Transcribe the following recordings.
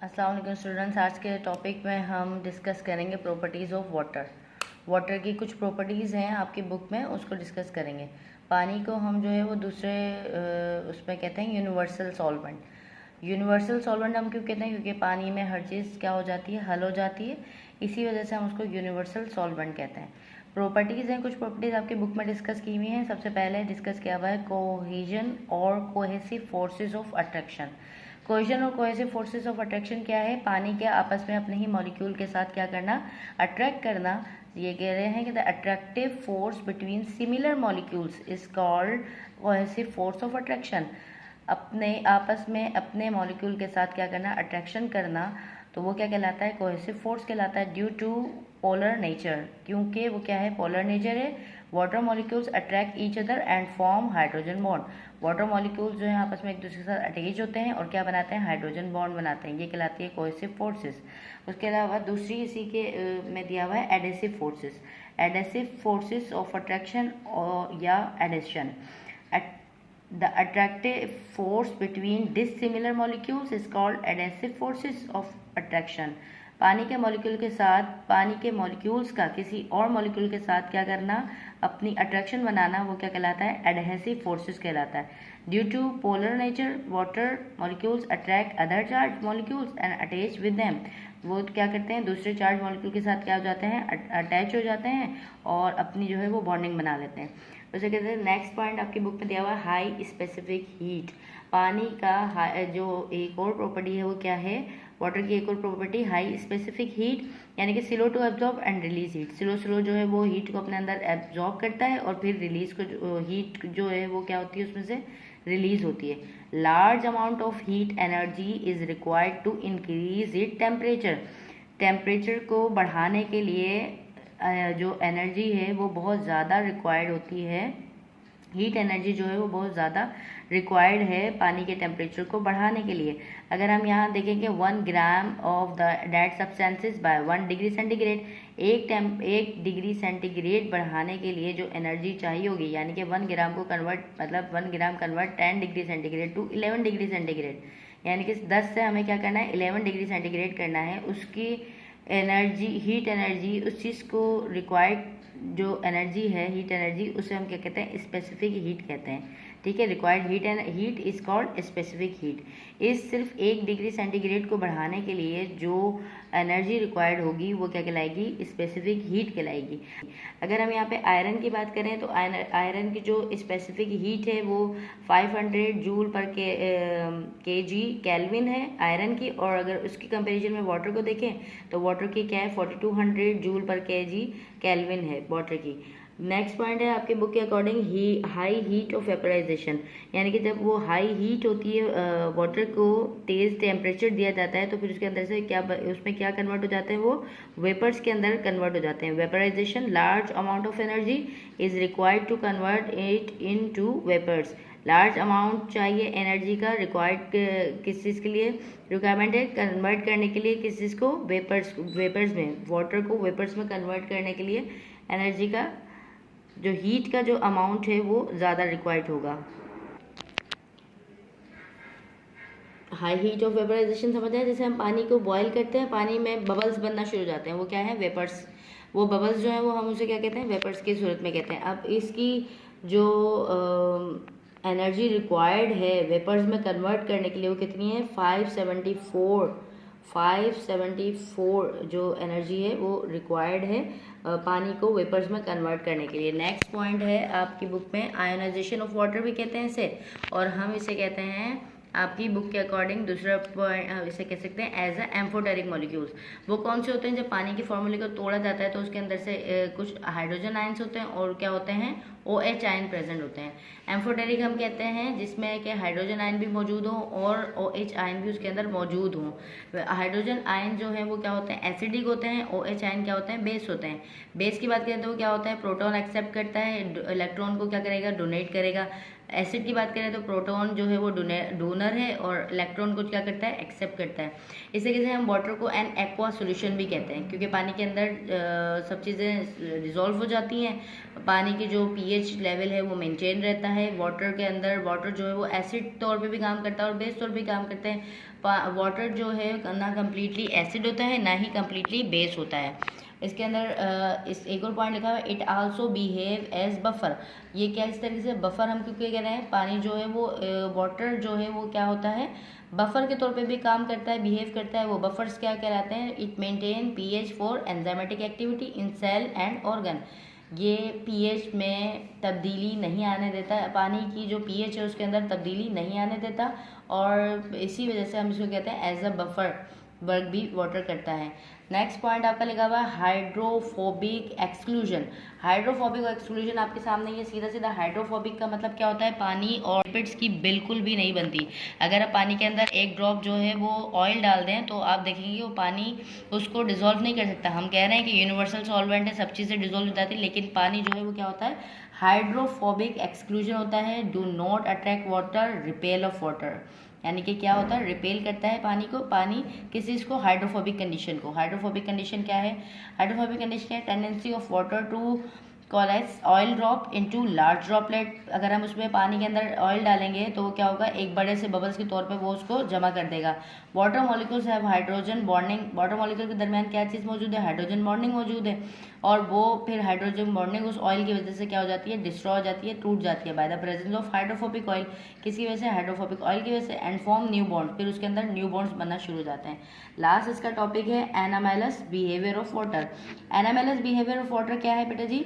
अस्सलाम वालेकुम स्टूडेंट्स। आज के टॉपिक में हम डिस्कस करेंगे प्रॉपर्टीज़ ऑफ वाटर। वाटर की कुछ प्रॉपर्टीज़ हैं आपकी बुक में, उसको डिस्कस करेंगे। पानी को हम जो है वो दूसरे उसमें कहते हैं यूनिवर्सल सॉल्वेंट। यूनिवर्सल सॉल्वेंट हम क्यों कहते हैं? क्योंकि पानी में हर चीज़ क्या हो जाती है, हल हो जाती है, इसी वजह से हम उसको यूनिवर्सल सॉल्वेंट कहते हैं। प्रॉपर्टीज़ हैं, कुछ प्रॉपर्टीज़ आपकी बुक में डिस्कस की हुई हैं। सबसे पहले डिस्कस किया हुआ है कोहेजन और cohesive forces of attraction. Cohesion और कोहेसिव फोर्सेस ऑफ अट्रैक्शन क्या है? पानी के आपस में अपने ही मॉलिक्यूल के साथ क्या करना, अट्रैक्ट करना। ये कह रहे हैं कि the attractive force between similar molecules is called cohesive force of attraction. अपने आपस में अपने मॉलिक्यूल के साथ क्या करना, अट्रैक्शन करना, तो वो क्या कहलाता है? कोहेसिव फोर्स कहलाता है। ड्यू टू पोलर नेचर, क्योंकि वो क्या है, पोलर नेचर है। Water molecules attract each other and form hydrogen bond. Water molecules जो है आपस में एक दूसरे के साथ अटैच होते हैं और क्या बनाते हैं, हाइड्रोजन बॉन्ड बनाते हैं। ये कहलाती है कोहेसिव फोर्सेस। उसके अलावा दूसरी इसी के में दिया हुआ है adhesive forces. Adhesive forces of attraction या adhesion. The attractive force between dissimilar molecules is called adhesive forces of attraction. पानी के मॉलिक्यूल के साथ, पानी के मॉलिक्यूल्स का किसी और मॉलिक्यूल के साथ क्या करना, अपनी अट्रैक्शन बनाना, वो क्या कहलाता है, एडहेसिव फोर्सेस कहलाता है। Due to polar nature, water molecules attract other charge molecules and attach with them. वो क्या करते हैं, दूसरे चार्ज मॉलिक्यूल के साथ क्या हो जाते हैं, अटैच हो जाते हैं और अपनी जो है वो बॉन्डिंग बना लेते हैं। उसे कहते हैं, नेक्स्ट पॉइंट आपकी बुक में दिया हुआ है हाई स्पेसिफिक हीट। पानी का जो एक और प्रॉपर्टी है वो क्या है, वाटर की एक और प्रॉपर्टी हाई स्पेसिफिक हीट, यानी कि slow to absorb and release heat. Slow slow जो है वो हीट को अपने अंदर एब्जॉर्ब करता है और फिर रिलीज को हीट जो है वो क्या होती है, उसमें से रिलीज होती है। Large amount of heat energy is required to increase it temperature. Temperature को बढ़ाने के लिए जो एनर्जी है वो बहुत ज़्यादा रिक्वायर्ड होती है। हीट एनर्जी जो है वो बहुत ज़्यादा रिक्वायर्ड है पानी के टेम्परेचर को बढ़ाने के लिए। अगर हम यहाँ देखेंगे 1 gram of the that substances by 1 degree centigrade, एक डिग्री सेंटीग्रेड बढ़ाने के लिए जो एनर्जी चाहिए होगी, यानी कि 1 ग्राम को कन्वर्ट, मतलब 1 gram convert 10 degree centigrade to 11 degree centigrade, यानी कि 10 से हमें क्या करना है, 11 डिग्री सेंटीग्रेड करना है। उसकी एनर्जी, हीट एनर्जी, उस चीज़ को रिक्वायर्ड जो एनर्जी है, हीट एनर्जी, उसे हम क्या कहते हैं, स्पेसिफिक हीट कहते हैं। ठीक है, required heat and heat is called specific heat. इस सिर्फ 1 डिग्री सेंटीग्रेड को बढ़ाने के लिए जो एनर्जी रिक्वायर्ड होगी वो क्या कहलाएगी, स्पेसिफिक हीट कहलाएगी। अगर हम यहाँ पे आयरन की बात करें तो आयरन की जो स्पेसिफिक हीट है वो 500 joule per K G kelvin है आयरन की, और अगर उसकी कंपैरिजन में वाटर को देखें तो वाटर की क्या है, 4200 joule per K G kelvin है वाटर की। नेक्स्ट पॉइंट है आपके बुक के according high heat of vaporization, यानी कि जब वो हाई हीट होती है, वाटर को तेज़ टेम्परेचर दिया जाता है तो फिर उसके अंदर से क्या, उसमें क्या कन्वर्ट हो जाते हैं, वो वेपर्स के अंदर कन्वर्ट हो जाते हैं। Vaporization, large amount of energy is required to convert it into vapours. Large amount चाहिए एनर्जी का, रिक्वायर्ड किस चीज़ के लिए रिक्वायरमेंट है, कन्वर्ट करने के लिए किस चीज़ को, वेपर्स में, वाटर को वेपर्स में कन्वर्ट करने के लिए एनर्जी का जो हीट का जो अमाउंट है वो ज़्यादा रिक्वायर्ड होगा। हाई हीट ऑफ वेपराइजेशन समझ आए, जैसे हम पानी को बॉईल करते हैं, पानी में बबल्स बनना शुरू हो जाते हैं, वो क्या है, वेपर्स। वो बबल्स जो है वो हम उसे क्या कहते हैं, वेपर्स की सूरत में कहते हैं। अब इसकी जो एनर्जी रिक्वायर्ड है वेपर्स में कन्वर्ट करने के लिए वो कितनी है, 574 जो एनर्जी है वो रिक्वायर्ड है पानी को वेपर्स में कन्वर्ट करने के लिए। नेक्स्ट पॉइंट है आपकी बुक में आयोनाइजेशन ऑफ वाटर भी कहते हैं इसे, और हम इसे कहते हैं आपकी बुक के अकॉर्डिंग दूसरा पॉइंट इसे कह सकते हैं एज अ एम्फोटेरिक मॉलिक्यूल्स। वो कौन से होते हैं, जब पानी के फॉर्मूले को तोड़ा जाता है तो उसके अंदर से कुछ हाइड्रोजन आयंस होते हैं और क्या होते हैं, OH आयन प्रेजेंट होते हैं। एम्फोटेरिक हम कहते हैं जिसमें कि हाइड्रोजन आयन भी मौजूद हो और OH आयन भी उसके अंदर मौजूद हो। हाइड्रोजन आयन जो है वो क्या होते हैं, एसिडिक होते हैं। OH आयन क्या होते हैं, बेस होते हैं। बेस की बात करें तो वो क्या होता है, प्रोटॉन एक्सेप्ट करता है, इलेक्ट्रॉन को क्या करेगा, डोनेट करेगा। एसिड की बात करें तो प्रोटॉन जो है वो डोनर है और इलेक्ट्रॉन को क्या करता है, एक्सेप्ट करता है। इस तरीके से हम वाटर को एन एक्वा सॉल्यूशन भी कहते हैं, क्योंकि पानी के अंदर सब चीज़ें डिजोल्व हो जाती हैं। पानी की जो पीएच लेवल है वो मेंटेन रहता है। वाटर के अंदर वाटर जो है वो एसिड तौर पे भी काम करता है और बेस तौर पे भी काम करता है। वाटर जो है ना कम्प्लीटली एसिड होता है, ना ही कम्प्लीटली बेस होता है। इसके अंदर इस एक और पॉइंट लिखा हुआ है, it also behave as buffer. ये क्या इस तरीके से बफर हम क्यों कह रहे हैं, पानी जो है वो वाटर जो है वो क्या होता है, बफर के तौर पे भी काम करता है, बिहेव करता है। वो बफर्स क्या कहलाते हैं, it maintain pH for enzymatic activity in cell and organ. ये पीएच में तब्दीली नहीं आने देता, पानी की जो पीएच है उसके अंदर तब्दीली नहीं आने देता, और इसी वजह से हम इसको कहते हैं एज अ बफर वर्क भी वाटर करता है। नेक्स्ट पॉइंट आपका लिखा हुआ है हाइड्रोफोबिक एक्सक्लूजन। हाइड्रोफोबिक एक्सक्लूजन आपके सामने ये सीधा सीधा हाइड्रोफोबिक का मतलब क्या होता है, पानी और लिपिड्स की बिल्कुल भी नहीं बनती। अगर आप पानी के अंदर एक ड्रॉप जो है वो ऑयल डाल दें तो आप देखेंगे वो पानी उसको डिजोल्व नहीं कर सकता। हम कह रहे हैं कि यूनिवर्सल सॉल्वेंट है, सब चीज़ें डिजोल्व हो जाती है, लेकिन पानी जो है वो क्या होता है, हाइड्रोफोबिक एक्सक्लूजन होता है। Do not attract water, repel of water, यानी कि क्या होता है, रिपेल करता है पानी को, पानी किस चीज़ को, हाइड्रोफोबिक कंडीशन को। हाइड्रोफोबिक कंडीशन क्या है, हाइड्रोफोबिक कंडीशन है tendency of water to collapse oil drop into large droplet. अगर हम उसमें पानी के अंदर ऑयल डालेंगे तो क्या होगा, एक बड़े से बबल्स के तौर पे वो उसको जमा कर देगा। Water molecules have hydrogen bonding, water molecule के दरमियान क्या चीज़ मौजूद है, हाइड्रोजन बॉन्डिंग मौजूद है, और वो फिर हाइड्रोजन बॉन्डिंग उस ऑयल की वजह से क्या हो जाती है, डिस्ट्रॉय हो जाती है, टूट जाती है by the presence of hydrophobic oil. किसकी वजह से, हाइड्रोफोबिक ऑयल की वजह से, एंड फॉर्म न्यू बॉन्ड, फिर उसके अंदर न्यू बॉन्ड्स बनना शुरू हो जाते हैं। लास्ट इसका टॉपिक है anomalous behaviour of water. Anomalous behaviour of water क्या है बेटा जी,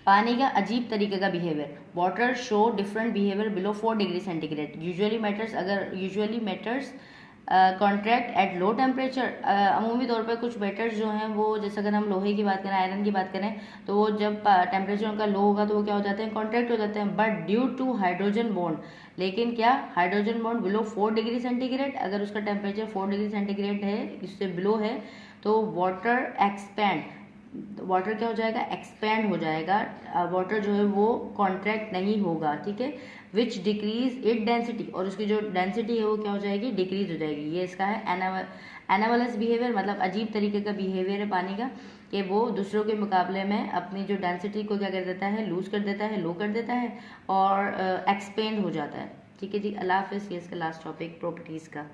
पानी का अजीब तरीके का behaviour. Water show different behaviour below 4 degree centigrade. Usually matters contract at low temperature. अमूमी तौर पर कुछ मैटर्स जो हैं वो, जैसे अगर हम लोहे की बात करें, आयरन की बात करें, तो वो जब टेम्परेचर उनका लो होगा तो वो क्या हो जाते हैं, कॉन्ट्रैक्ट हो जाते हैं। But due to hydrogen bond, लेकिन क्या, hydrogen bond below 4 degree centigrade, अगर उसका टेम्परेचर 4 डिग्री सेंटीग्रेड है, इससे बिलो है, तो वाटर एक्सपैंड, वाटर क्या हो जाएगा, एक्सपैंड हो जाएगा। वाटर जो है वो कॉन्ट्रैक्ट नहीं होगा, ठीक है। विच डिक्रीज इट डेंसिटी, और उसकी जो डेंसिटी है वो क्या हो जाएगी, डिक्रीज हो जाएगी। ये इसका है एनामलस बिहेवियर, मतलब अजीब तरीके का बिहेवियर है पानी का, कि वो दूसरों के मुकाबले में अपनी जो डेंसिटी को क्या कर देता है, लूज कर देता है, लो कर देता है, और एक्सपेंड हो जाता है। ठीक है जी, अल्लाह हाफिज़। ये इसका लास्ट टॉपिक प्रॉपर्टीज़ का।